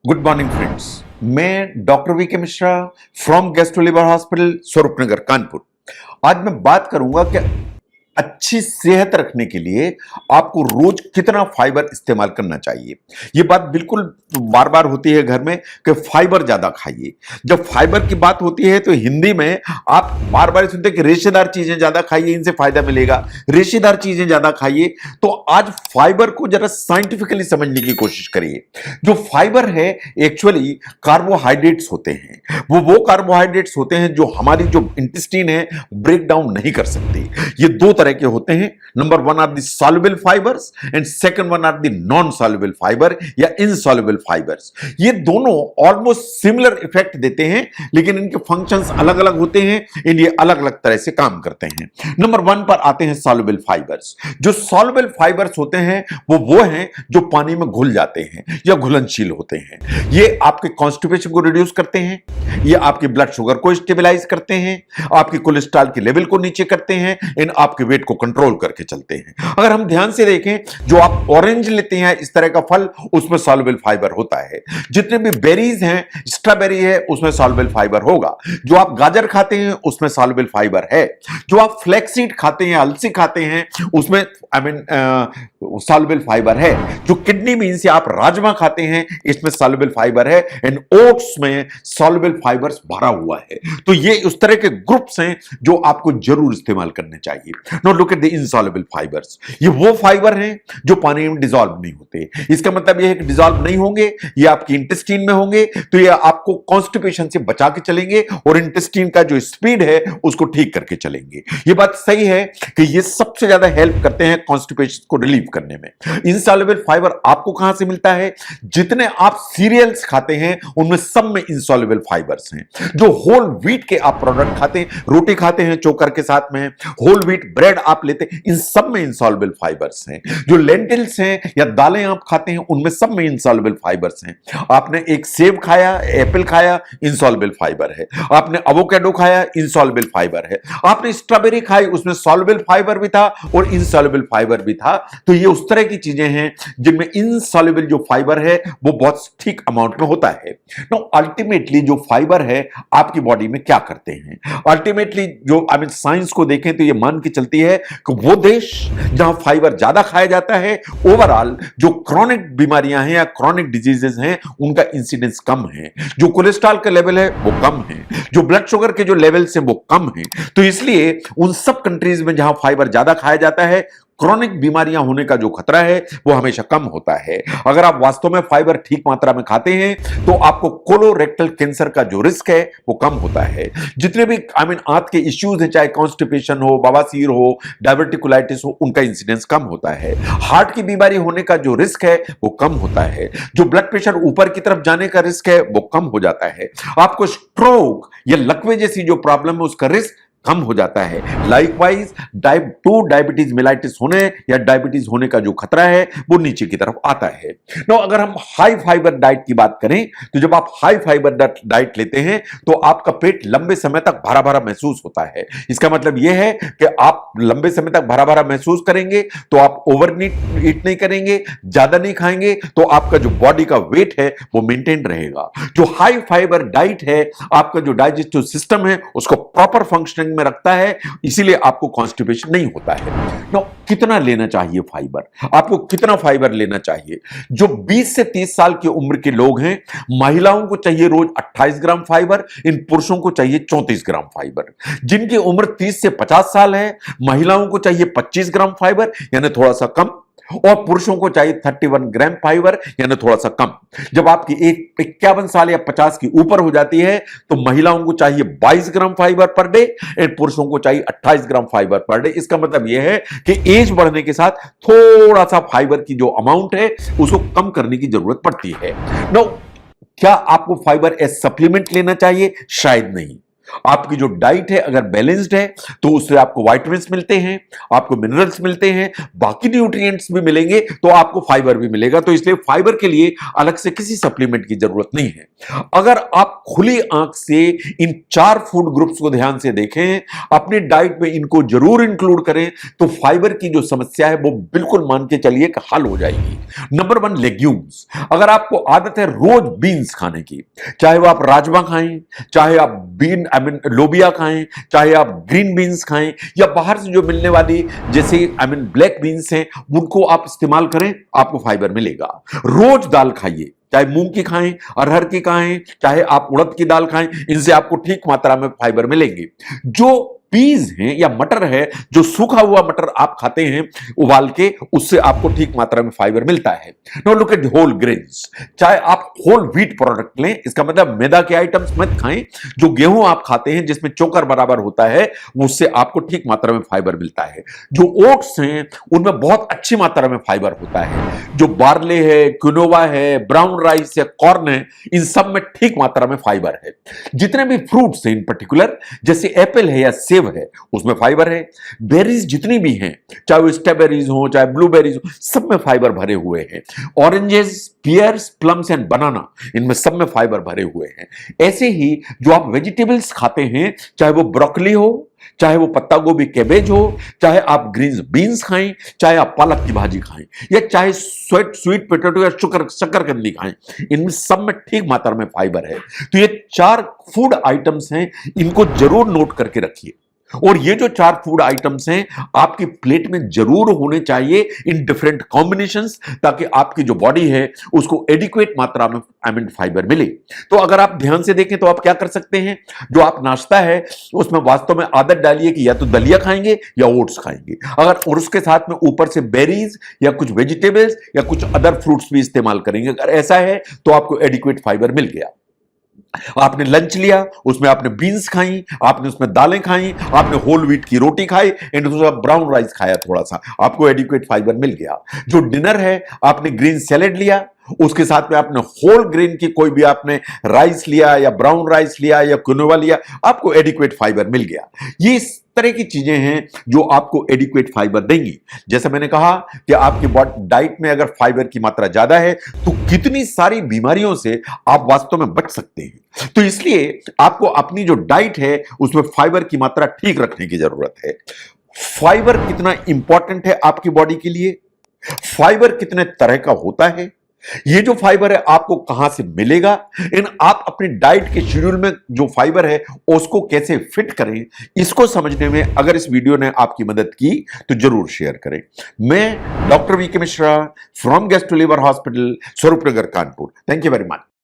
Good morning friends. मैं doctor V K Mishra from gastro liver hospital Swaroopnagar Kanpur. आज मैं बात करूंगा कि अच्छी सेहत रखने के लिए आपको रोज कितना फाइबर इस्तेमाल करना चाहिए। ये बात बिल्कुल बार बार होती है घर में कि फाइबर ज्यादा खाइए। जब फाइबर की बात होती है तो हिंदी में आप बार बार सुनते हैं कि रेशेदार चीजें ज्यादा खाइए, इनसे फायदा मिलेगा, रेशेदार चीजें ज्यादा खाइए। तो आज फाइबर को जरा साइंटिफिकली समझने की कोशिश करिए। जो फाइबर है एक्चुअली कार्बोहाइड्रेट्स होते हैं। वो कार्बोहाइड्रेट्स होते हैं जो हमारी जो इंटेस्टाइन है ब्रेक डाउन नहीं कर सकती। ये दो तरह के होते हैं। Number one are the soluble fibres and second one are the non soluble fibre या इनसॉल्युबल फाइबर्स। ये दोनों ऑलमोस्ट सिमिलर इफेक्ट देते हैं, लेकिन इनके फंक्शंस अलग अलग होते हैं। ये अलग अलग तरह से काम करते हैं। नंबर वन पर आते हैं सॉल्युबल फाइबर्स। जो सॉल्युबल फाइबर्स होते हैं वो हैं जो पानी में घुल जाते हैं या घुलनशील होते हैं। ये आपके कॉन्स्टिपेशन को रिड्यूस करते हैं, ये आपके ब्लड शुगर को स्टेबलाइज करते हैं, आपके कोलेस्ट्रॉल के लेवल को नीचे करते हैं, इन आपके वेट को कंट्रोल करके चलते हैं। अगर हम ध्यान से देखें, जो आप ऑरेंज लेते हैं इस तरह का फल, उसमें सॉल्युबल फाइबर होता है। जितने भी बेरीज हैं, स्ट्रॉबेरी है, उसमें सॉल्युबल फाइबर होगा। जो आप गाजर खाते हैं उसमें सॉल्युबल फाइबर है। जो आप फ्लैक्सीड खाते हैं, अलसी खाते हैं, उसमें सॉल्युबल फाइबर है। जो किडनी बीन्स से आप राजमा खाते हैं, इसमें सॉल्युबल फाइबर है। एंड ओट्स में सॉल्युबल फाइबर्स भरा हुआ है। तो ये उस तरह के ग्रुप्स हैं जो आपको जरूर इस्तेमाल करने चाहिए। Now look at the insoluble fibres. ये वो फाइबर हैं जो पानी में डिसॉल्व नहीं होते। इसका मतलब ये है कि डिसॉल्व नहीं होंगे, ये आपकी इंटेस्टाइन में होंगे, तो ये आपको कॉन्स्टिपेशन से बचा के चलेंगे और इंटेस्टाइन का जो स्पीड है उसको ठीक करके चलेंगे। ये बात सही है कि ये सबसे ज्यादा हेल्प करते हैं कॉन्स्टिपेशन को रिलीव करने में। इनसॉल्युबल फाइबर आपको कहां से मिलता है? जितने आप सीरियल्स खाते हैं उनमें सब में इनसॉल्युबल फाइबर्स हैं। जो होल व्हीट के आप प्रोडक्ट खाते हैं, रोटी खाते हैं चोकर के साथ में, होल व्हीट ब्रेड आप लेते हैं, इन सब में इनसॉल्युबल फाइबर्स हैं। जो लेंटिल्स हैं या दालें आप खाते हैं उनमें सब में इनसॉल्युबल फाइबर्स हैं। आपने एक सेब खाया, एप्पल खाया, इनसॉल्युबल फाइबर है। आपने एवोकाडो खाया, इनसॉल्युबल फाइबर है। आपने स्ट्रॉबेरी खाई, उसमें सॉल्युबल फाइबर भी था और इनसॉल्युबल फाइबर भी था। तो ये उस तरह की चीजें हैं जिनमें इनसॉल्युबल जो फाइबर है वो बहुत ठीक अमाउंट में होता है। नो अल्टीमेटली जो फाइबर है आपकी बॉडी में क्या करते हैं? अल्टीमेटली जो साइंस को देखें तो ये मान के चलती है कि वो देश जहां फाइबर ज्यादा खाया जाता है, ओवरऑल जो क्रॉनिक बीमारियां हैं या क्रॉनिक डिजीजेस हैं उनका इंसिडेंस कम है। जो कोलेस्ट्रॉल का लेवल है वो कम है, जो ब्लड शुगर के जो लेवल्स हैं वो कम है। तो इसलिए उन सब कंट्रीज में जहां फाइबर ज्यादा खाया जाता है, क्रॉनिक बीमारियां होने का जो खतरा है वो हमेशा कम होता है। अगर आप वास्तव में फाइबर ठीक मात्रा में खाते हैं तो आपको कोलोरेक्टल कैंसर का जो रिस्क है वो कम होता है। जितने भी आंत के इश्यूज हैं, चाहे कॉन्स्टिपेशन हो, बवासीर हो, डायबिटिकुलाइटिस हो, उनका इंसिडेंस कम होता है। हार्ट की बीमारी होने का जो रिस्क है वो कम होता है। जो ब्लड प्रेशर ऊपर की तरफ जाने का रिस्क है वो कम हो जाता है। आपको स्ट्रोक या लकवे जैसी जो प्रॉब्लम है उसका रिस्क कम हो जाता है। लाइकवाइज टाइप 2 डायबिटीज मेलाइटिस होने या डायबिटीज होने का जो खतरा है वो नीचे की तरफ आता है। नो अगर हम हाई फाइबर डाइट की बात करें तो जब आप हाई फाइबर डाइट लेते हैं तो आपका पेट लंबे समय तक भरा भरा महसूस होता है। इसका मतलब यह है कि आप लंबे समय तक भरा भरा महसूस करेंगे तो आप ओवर ईट नहीं करेंगे, ज्यादा नहीं खाएंगे, तो आपका जो बॉडी का वेट है वो मेंटेन रहेगा। जो हाई फाइबर डाइट है आपका जो डाइजेस्टिव सिस्टम है उसको प्रॉपर फंक्शनिंग में रखता है, इसीलिए आपको कॉन्स्टिपेशन नहीं होता है। नो कितना लेना चाहिए फाइबर? आपको कितना फाइबर लेना चाहिए? जो 20 से 30 साल की उम्र के लोग हैं, महिलाओं को चाहिए रोज 28 ग्राम फाइबर, इन पुरुषों को चाहिए 34 ग्राम फाइबर। जिनकी उम्र 30 से 50 साल है, महिलाओं को चाहिए 25 ग्राम फाइबर यानी थोड़ा सा कम, और पुरुषों को चाहिए 31 ग्राम फाइबर यानी थोड़ा सा कम। जब आपकी एक 51 साल या 50 की ऊपर हो जाती है तो महिलाओं को चाहिए 22 ग्राम फाइबर पर डे और पुरुषों को चाहिए 28 ग्राम फाइबर पर डे। इसका मतलब यह है कि एज बढ़ने के साथ थोड़ा सा फाइबर की जो अमाउंट है उसको कम करने की जरूरत पड़ती है। नो क्या आपको फाइबर एज सप्लीमेंट लेना चाहिए? शायद नहीं। आपकी जो डाइट है अगर बैलेंस्ड है तो उससे आपको विटामिन्स मिलते हैं, आपको मिनरल्स मिलते हैं, बाकी न्यूट्रिएंट्स भी मिलेंगे, तो आपको फाइबर भी मिलेगा। तो इसलिए फाइबर के लिए अलग से किसी सप्लीमेंट की जरूरत नहीं है। अगर आप खुली आंख से इन 4 फूड ग्रुप्स को ध्यान से देखें, अपनी डाइट में इनको जरूर इंक्लूड करें, तो फाइबर की जो समस्या है वो बिल्कुल मान के चलिए कि हल हो जाएगी। Number 1, legumes. अगर आपको आदत है रोज बीन्स खाने की, चाहे वो आप राजमा खाएं, चाहे आप लोबिया खाएं, चाहे आप ग्रीन बीन्स खाएं, या बाहर से जो मिलने वाली जैसे ब्लैक बीन्स हैं उनको आप इस्तेमाल करें, आपको फाइबर मिलेगा। रोज दाल खाइए, चाहे मूंग की खाएं, अरहर की खाएं, चाहे आप उड़द की दाल खाएं, इनसे आपको ठीक मात्रा में फाइबर मिलेंगे। जो पीज हैं या मटर है, जो सूखा हुआ मटर आप खाते हैं उबाल के, उससे आपको ठीक मात्रा में फाइबर मिलता है। Now look at whole grains. चाहे आप होल व्हीट प्रोडक्ट लें, इसका मतलब मैदा के आइटम्स मत खाएं। जो गेहूं आप खाते हैं जिसमें चोकर बराबर होता है, उससे आपको ठीक मात्रा में फाइबर मिलता है। जो ओट्स हैं उनमें बहुत अच्छी मात्रा में फाइबर होता है। जो बार्ले है, क्विनोवा है, ब्राउन राइस है, कॉर्न है, इन सब में ठीक मात्रा में फाइबर है। जितने भी फ्रूट्स हैं इन पर्टिकुलर, जैसे एप्पल है या सेब है, उसमें फाइबर है। बेरीज जितनी भी हैं, चाहे वो स्ट्रॉबेरीज हो, चाहे ब्लूबेरीज हो, सब में फाइबर भरे हुए हैं। ऑरेंजेस, पियर्स, प्लम्स एंड बनाना, इनमें सब में फाइबर भरे हुए हैं। ऐसे ही जो आप वेजिटेबल्स खाते हैं, चाहे वो ब्रोकली हो, चाहे वो पत्ता गोभी कैबेज हो, चाहे आप ग्रीन बीन्स खाएं, चाहे आप पालक की भाजी खाएं, या चाहे स्वीट पोटैटो या शकरकंदी खाएं, इनमें सब में ठीक मात्रा में फाइबर है। तो ये 4 फूड आइटम्स हैं, इनको जरूर नोट करके रखिए। और ये जो 4 फूड आइटम्स हैं आपकी प्लेट में जरूर होने चाहिए इन डिफरेंट कॉम्बिनेशंस, ताकि आपकी जो बॉडी है उसको एडिक्वेट मात्रा में फाइबर मिले। तो अगर आप ध्यान से देखें तो आप क्या कर सकते हैं, जो आप नाश्ता है उसमें वास्तव में आदत डालिए कि या तो दलिया खाएंगे या ओट्स खाएंगे, अगर और उसके साथ में ऊपर से बेरीज या कुछ वेजिटेबल्स या कुछ अदर फ्रूट्स भी इस्तेमाल करेंगे। अगर ऐसा है तो आपको एडिक्वेट फाइबर मिल गया। आपने लंच लिया, उसमें आपने बीन्स खाई, आपने उसमें दालें खाई, आपने होल व्हीट की रोटी खाई एंड उसमें ब्राउन राइस खाया थोड़ा सा, आपको एडिक्वेट फाइबर मिल गया। जो डिनर है, आपने ग्रीन सैलेड लिया, उसके साथ में आपने होल ग्रेन की कोई भी आपने राइस लिया या ब्राउन राइस लिया या क्विनोवा लिया, आपको एडिक्वेट फाइबर मिल गया। ये इस तरह की चीजें हैं जो आपको एडिक्वेट फाइबर देंगी। जैसे मैंने कहा कि आपकी डाइट में अगर फाइबर की मात्रा ज्यादा है तो कितनी सारी बीमारियों से आप वास्तव में बच सकते हैं। तो इसलिए आपको अपनी जो डाइट है उसमें फाइबर की मात्रा ठीक रखने की जरूरत है। फाइबर कितना इंपॉर्टेंट है आपकी बॉडी के लिए, फाइबर कितने तरह का होता है, ये जो फाइबर है आपको कहां से मिलेगा, इन आप अपनी डाइट के शेड्यूल में जो फाइबर है उसको कैसे फिट करें, इसको समझने में अगर इस वीडियो ने आपकी मदद की तो जरूर शेयर करें। मैं doctor V K Mishra from gastro liver hospital, Swaroopnagar, Kanpur. Thank you very much.